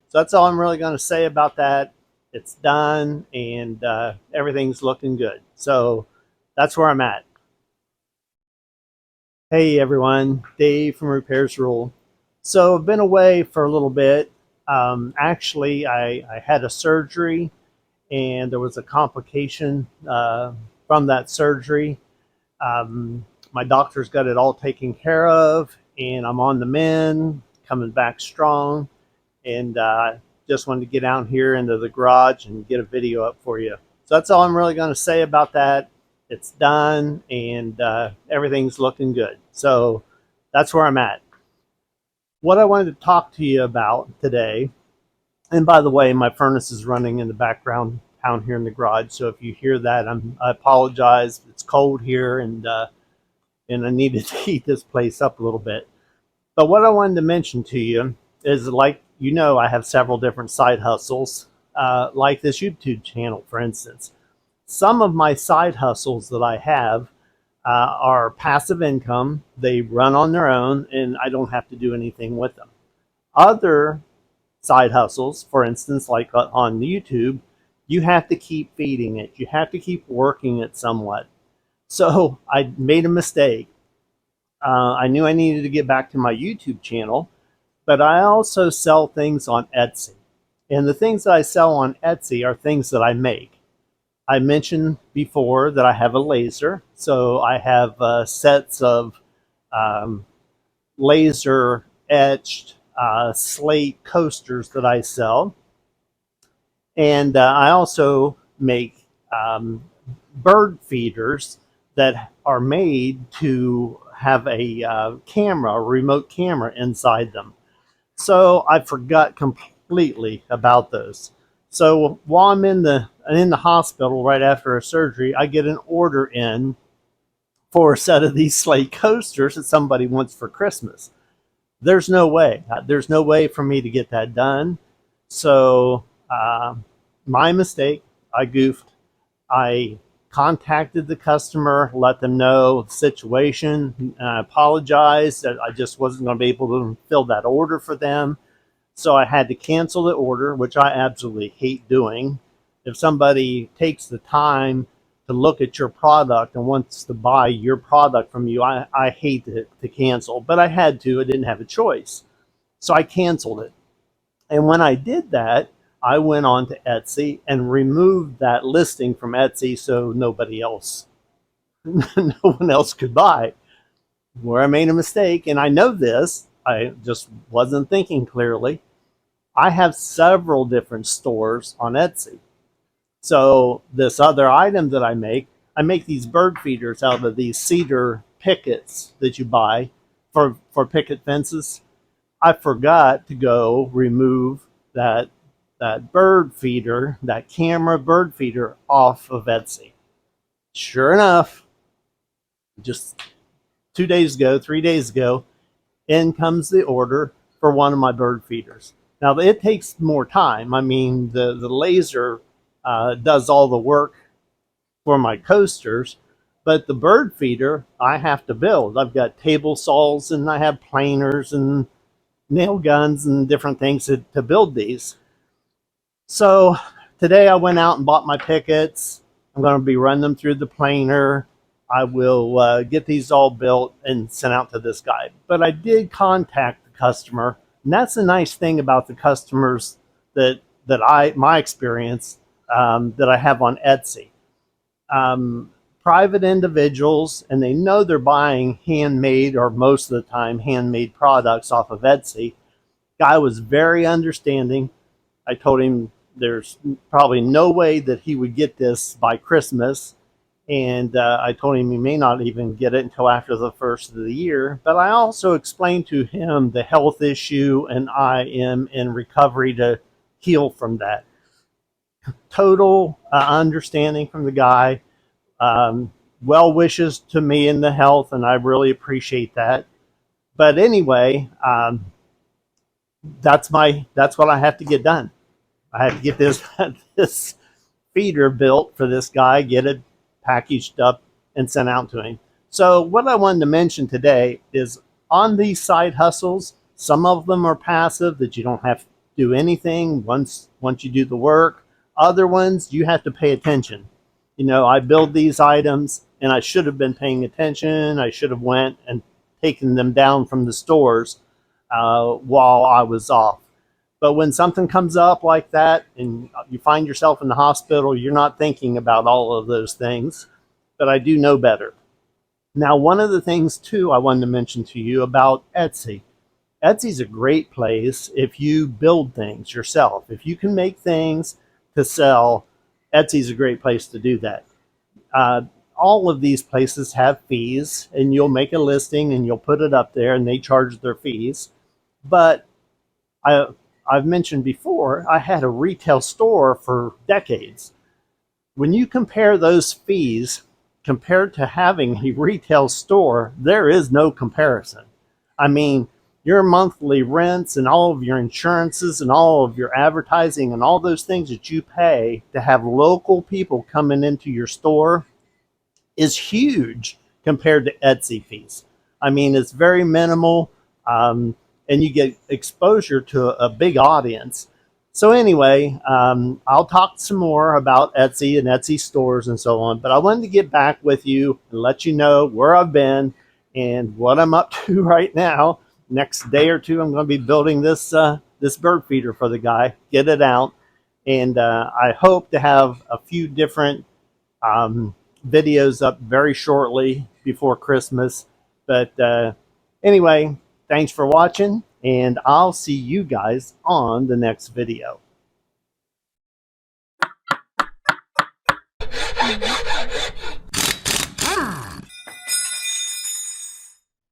So that's all I'm really going to say about that. It's done, and everything's looking good. So that's where I'm at. Hey everyone, Dave from Repairs Rule. So I've been away for a little bit. Actually, I had a surgery, and there was a complication from that surgery. My doctor's got it all taken care of, and I'm on the mend, coming back strong. And just wanted to get out here into the garage and get a video up for you. So that's all I'm really going to say about that. It's done, and everything's looking good. So that's where I'm at. What I wanted to talk to you about today, and by the way, my furnace is running in the background down here in the garage. So if you hear that, I apologize. It's cold here, and I needed to heat this place up a little bit. But what I wanted to mention to you is, like, I have several different side hustles, like this YouTube channel, for instance. Some of my side hustles that I have are passive income. They run on their own, and I don't have to do anything with them. Other side hustles, for instance, like on YouTube, you have to keep feeding it. You have to keep working it somewhat. So I made a mistake. I knew I needed to get back to my YouTube channel, but I also sell things on Etsy. And the things that I sell on Etsy are things that I make. I mentioned before that I have a laser. So I have sets of laser etched slate coasters that I sell. And I also make bird feeders that are made to have a camera, a remote camera inside them. So I forgot completely about those. So while I'm in the hospital right after a surgery, I get an order in for a set of these slate coasters that somebody wants for Christmas. There's no way. There's no way for me to get that done. So my mistake. I goofed. I contacted the customer, let them know the situation. I apologized that I just wasn't going to be able to fill that order for them. So I had to cancel the order, which I absolutely hate doing. If somebody takes the time to look at your product and wants to buy your product from you, I hate to cancel. But I had to. I didn't have a choice. So I canceled it. And when I did that, I went on to Etsy and removed that listing from Etsy so nobody else, no one else could buy. Where I made a mistake, and I know this, I just wasn't thinking clearly. I have several different stores on Etsy. So this other item that I make these bird feeders out of these cedar pickets that you buy for picket fences. I forgot to go remove that bird feeder, that camera bird feeder off of Etsy. Sure enough, just 2 days ago, 3 days ago, in comes the order for one of my bird feeders. Now it takes more time. I mean, the laser does all the work for my coasters, but the bird feeder I have to build. I've got table saws, and I have planers and nail guns and different things to build these. So today I went out and bought my pickets. I'm going to be running them through the planer. I will get these all built and sent out to this guy. But I did contact the customer, and that's the nice thing about the customers my experience that I have on Etsy. Private individuals, and they know they're buying handmade, or most of the time handmade products off of Etsy. Guy was very understanding. I told him there's probably no way that he would get this by Christmas. And I told him he may not even get it until after the first of the year. But I also explained to him the health issue, and I am in recovery to heal from that. Total understanding from the guy. Well wishes to me in the health, and I really appreciate that. But anyway, that's what I have to get done. I have to get this feeder built for this guy, get it packaged up and sent out to him. So what I wanted to mention today is, on these side hustles, some of them are passive that you don't have to do anything once you do the work. Other ones, you have to pay attention. You know, I build these items and I should have been paying attention. I should have went and taken them down from the stores while I was off. But when something comes up like that and you find yourself in the hospital, you're not thinking about all of those things. But I do know better. Now, one of the things too I wanted to mention to you about Etsy. Etsy's a great place if you build things yourself. If you can make things to sell, Etsy's a great place to do that. Uh, all of these places have fees, and you'll make a listing and you'll put it up there, and they charge their fees. But I, I've mentioned before, I had a retail store for decades. When you compare those fees compared to having a retail store, there is no comparison. I mean, your monthly rents and all of your insurances and all of your advertising and all those things that you pay to have local people coming into your store is huge compared to Etsy fees. I mean, it's very minimal, and you get exposure to a big audience. So anyway, I'll talk some more about Etsy and Etsy stores and so on. But I wanted to get back with you and let you know where I've been and what I'm up to right now. Next day or two, I'm going to be building this bird feeder for the guy, get it out, and I hope to have a few different um, videos up very shortly before Christmas. But anyway, thanks for watching, and I'll see you guys on the next video.